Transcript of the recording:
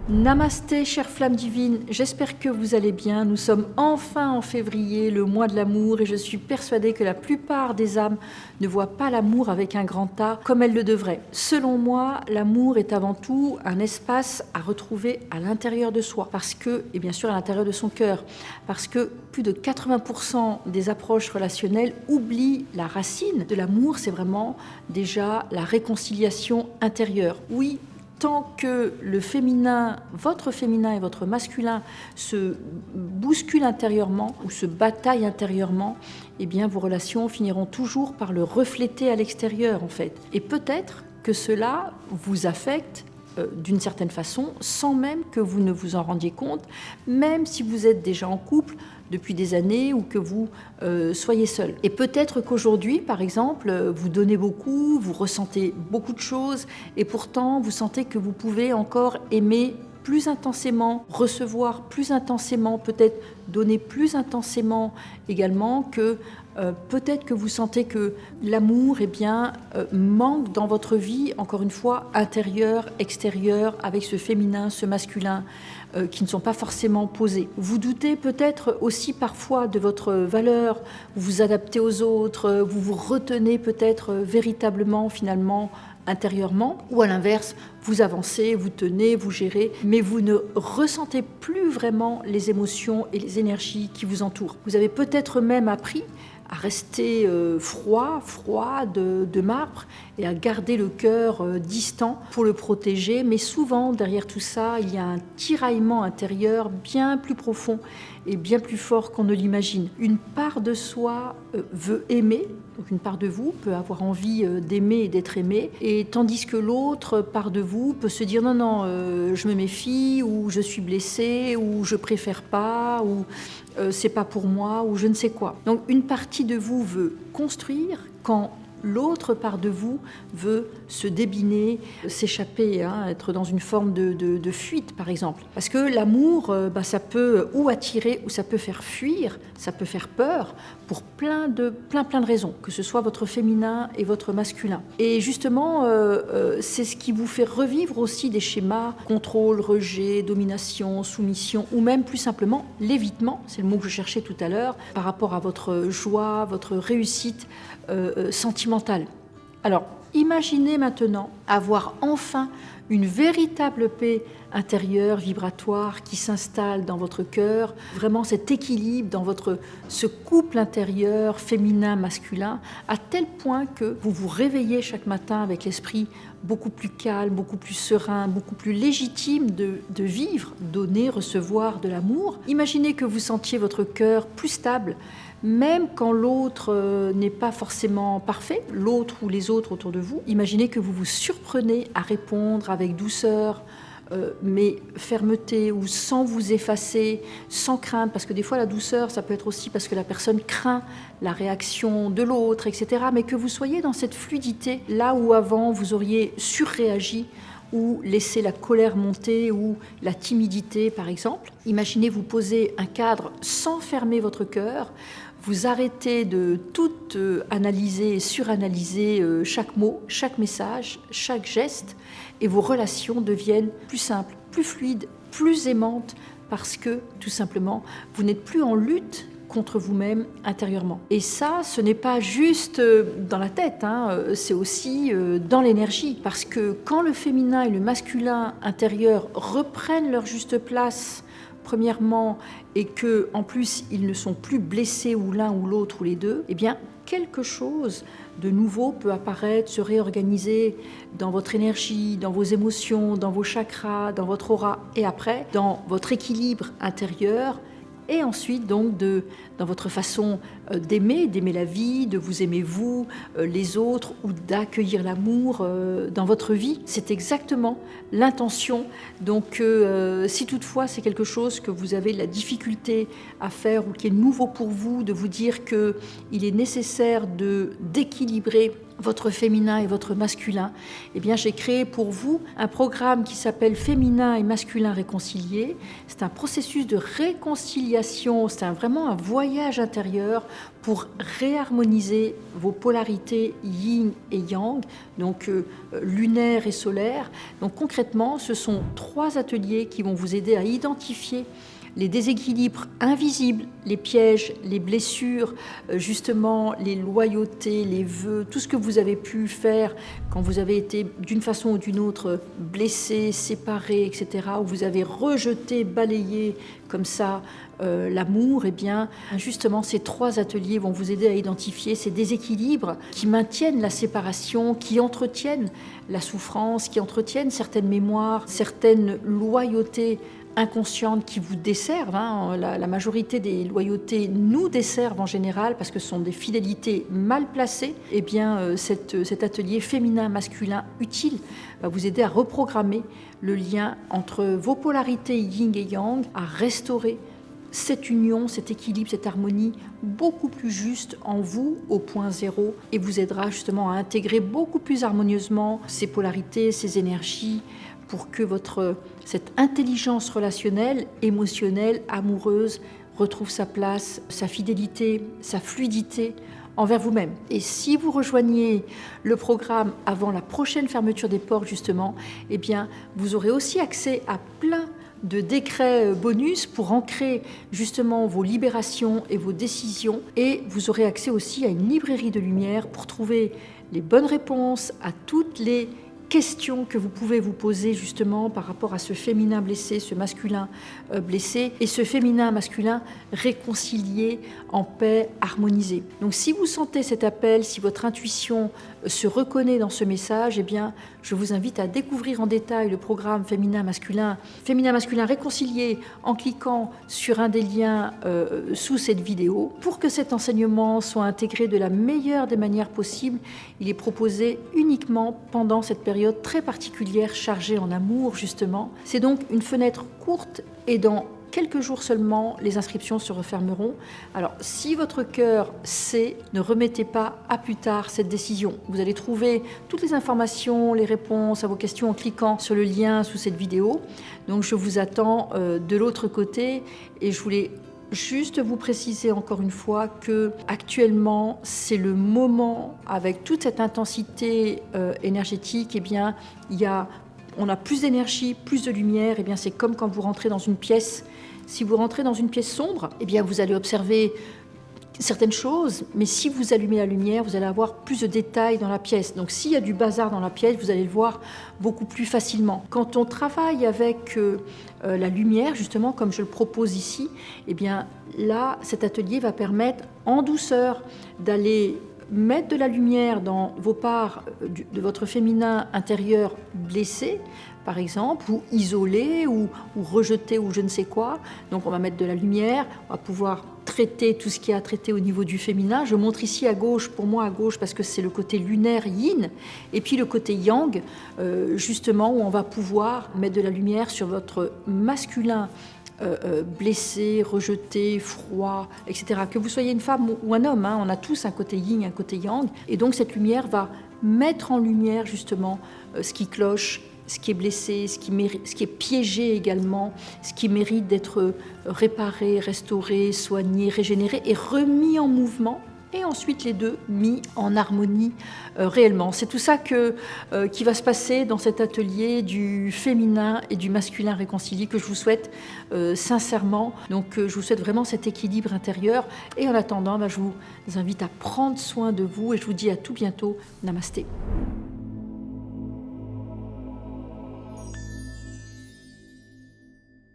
Namasté, chère flamme divine, j'espère que vous allez bien. Nous sommes enfin en février, le mois de l'amour, et je suis persuadée que la plupart des âmes ne voient pas l'amour avec un grand A comme elles le devraient. Selon moi, l'amour est avant tout un espace à retrouver à l'intérieur de soi, parce que, et bien sûr à l'intérieur de son cœur, parce que plus de 80% des approches relationnelles oublient la racine de l'amour, c'est vraiment déjà la réconciliation intérieure. Oui, tant que le féminin, votre féminin et votre masculin se bousculent intérieurement ou se bataillent intérieurement, eh bien vos relations finiront toujours par le refléter à l'extérieur en fait. Et peut-être que cela vous affecte d'une certaine façon, sans même que vous ne vous en rendiez compte, même si vous êtes déjà en couple depuis des années ou que vous soyez seul. Et peut-être qu'aujourd'hui, par exemple, vous donnez beaucoup, vous ressentez beaucoup de choses, et pourtant vous sentez que vous pouvez encore aimer plus intensément, recevoir plus intensément, peut-être donner plus intensément également, que peut-être que vous sentez que l'amour manque dans votre vie, encore une fois, intérieur, extérieur, avec ce féminin, ce masculin, qui ne sont pas forcément posés. Vous doutez peut-être aussi parfois de votre valeur, vous vous adaptez aux autres, vous vous retenez peut-être véritablement finalement intérieurement, ou à l'inverse, vous avancez, vous tenez, vous gérez, mais vous ne ressentez plus vraiment les émotions et les énergies qui vous entourent. Vous avez peut-être même appris à rester froid de marbre et à garder le cœur distant pour le protéger, mais souvent derrière tout ça, il y a un tiraillement intérieur bien plus profond et bien plus fort qu'on ne l'imagine. Une part de soi veut aimer, donc une part de vous peut avoir envie d'aimer et d'être aimé, et tandis que l'autre part de vous peut se dire non, je me méfie, ou je suis blessée, ou je préfère pas, ou c'est pas pour moi, ou je ne sais quoi. Donc une partie de vous veut construire quand l'autre part de vous veut se débiner, s'échapper, être dans une forme de fuite, par exemple. Parce que l'amour, ça peut ou attirer, ou ça peut faire fuir, ça peut faire peur, pour plein de raisons, que ce soit votre féminin et votre masculin. Et justement, c'est ce qui vous fait revivre aussi des schémas, contrôle, rejet, domination, soumission, ou même plus simplement l'évitement, c'est le mot que je cherchais tout à l'heure, par rapport à votre joie, votre réussite sentimentale. Alors, imaginez maintenant avoir enfin une véritable paix intérieure, vibratoire, qui s'installe dans votre cœur, vraiment cet équilibre dans ce couple intérieur féminin-masculin, à tel point que vous vous réveillez chaque matin avec l'esprit beaucoup plus calme, beaucoup plus serein, beaucoup plus légitime de vivre, donner, recevoir de l'amour. Imaginez que vous sentiez votre cœur plus stable, même quand l'autre n'est pas forcément parfait, l'autre ou les autres autour de vous. Imaginez que vous vous surprenez à répondre avec douceur, mais fermeté, ou sans vous effacer, sans crainte, parce que des fois la douceur, ça peut être aussi parce que la personne craint la réaction de l'autre, etc. Mais que vous soyez dans cette fluidité, là où avant vous auriez surréagi, ou laisser la colère monter, ou la timidité par exemple. Imaginez vous poser un cadre sans fermer votre cœur, vous arrêtez de tout analyser et suranalyser chaque mot, chaque message, chaque geste, et vos relations deviennent plus simples, plus fluides, plus aimantes, parce que tout simplement, vous n'êtes plus en lutte contre vous-même intérieurement. Et ça, ce n'est pas juste dans la tête, c'est aussi dans l'énergie. Parce que quand le féminin et le masculin intérieur reprennent leur juste place, premièrement, et que en plus ils ne sont plus blessés, ou l'un ou l'autre ou les deux, eh bien quelque chose de nouveau peut apparaître, se réorganiser dans votre énergie, dans vos émotions, dans vos chakras, dans votre aura, et après dans votre équilibre intérieur. Et ensuite, donc, dans votre façon d'aimer la vie, de vous aimer vous, les autres, ou d'accueillir l'amour dans votre vie. C'est exactement l'intention. Donc, si toutefois c'est quelque chose que vous avez de la difficulté à faire, ou qui est nouveau pour vous, de vous dire qu'il est nécessaire d'équilibrer votre féminin et votre masculin, eh bien j'ai créé pour vous un programme qui s'appelle Féminin et masculin réconcilié. C'est un processus de réconciliation, c'est vraiment un voyage voyage intérieur pour réharmoniser vos polarités yin et yang, donc lunaire et solaire. Donc concrètement, ce sont 3 ateliers qui vont vous aider à identifier les déséquilibres invisibles, les pièges, les blessures, justement les loyautés, les vœux, tout ce que vous avez pu faire quand vous avez été d'une façon ou d'une autre blessé, séparé, etc., où vous avez rejeté, balayé comme ça l'amour, eh bien justement ces 3 ateliers vont vous aider à identifier ces déséquilibres qui maintiennent la séparation, qui entretiennent la souffrance, qui entretiennent certaines mémoires, certaines loyautés inconscientes qui vous desservent. La majorité des loyautés nous desservent en général parce que ce sont des fidélités mal placées. Eh bien, cet atelier féminin-masculin utile va vous aider à reprogrammer le lien entre vos polarités yin et yang, à restaurer cette union, cet équilibre, cette harmonie beaucoup plus juste en vous au point zéro et vous aidera justement à intégrer beaucoup plus harmonieusement ces polarités, ces énergies pour que cette intelligence relationnelle, émotionnelle, amoureuse retrouve sa place, sa fidélité, sa fluidité envers vous-même. Et si vous rejoignez le programme avant la prochaine fermeture des portes justement, eh bien vous aurez aussi accès à plein de décrets bonus pour ancrer justement vos libérations et vos décisions. Et vous aurez accès aussi à une librairie de lumière pour trouver les bonnes réponses à toutes les questions que vous pouvez vous poser justement par rapport à ce féminin blessé, ce masculin blessé et ce féminin masculin réconcilié, en paix, harmonisé. Donc si vous sentez cet appel, si votre intuition se reconnaît dans ce message, eh bien je vous invite à découvrir en détail le programme féminin-masculin réconcilié en cliquant sur un des liens sous cette vidéo. Pour que cet enseignement soit intégré de la meilleure des manières possibles, il est proposé uniquement pendant cette période très particulière chargée en amour justement. C'est donc une fenêtre courte et dans quelques jours seulement, les inscriptions se refermeront. Alors, si votre cœur sait, ne remettez pas à plus tard cette décision. Vous allez trouver toutes les informations, les réponses à vos questions en cliquant sur le lien sous cette vidéo. Donc, je vous attends de l'autre côté et je voulais juste vous préciser encore une fois que actuellement c'est le moment avec toute cette intensité énergétique. Eh bien, on a plus d'énergie, plus de lumière. Eh bien, c'est comme quand vous rentrez dans une pièce. Si vous rentrez dans une pièce sombre, eh bien, vous allez observer certaines choses, mais si vous allumez la lumière, vous allez avoir plus de détails dans la pièce. Donc s'il y a du bazar dans la pièce, vous allez le voir beaucoup plus facilement. Quand on travaille avec la lumière, justement, comme je le propose ici, eh bien là, cet atelier va permettre en douceur d'aller mettre de la lumière dans vos parts de votre féminin intérieur blessé, par exemple, ou isolé, ou rejeté, ou je ne sais quoi. Donc on va mettre de la lumière, on va pouvoir traiter tout ce qui est à traiter au niveau du féminin. Je montre ici à gauche, pour moi à gauche, parce que c'est le côté lunaire yin, et puis le côté yang, justement, où on va pouvoir mettre de la lumière sur votre masculin blessé, rejeté, froid, etc. Que vous soyez une femme ou un homme, on a tous un côté yin, un côté yang, et donc cette lumière va mettre en lumière justement ce qui cloche, ce qui est blessé, ce qui est piégé également, ce qui mérite d'être réparé, restauré, soigné, régénéré et remis en mouvement. Et ensuite les deux mis en harmonie réellement. C'est tout ça qui va se passer dans cet atelier du féminin et du masculin réconcilié que je vous souhaite sincèrement. Donc je vous souhaite vraiment cet équilibre intérieur. Et en attendant, je vous invite à prendre soin de vous et je vous dis à tout bientôt. Namasté.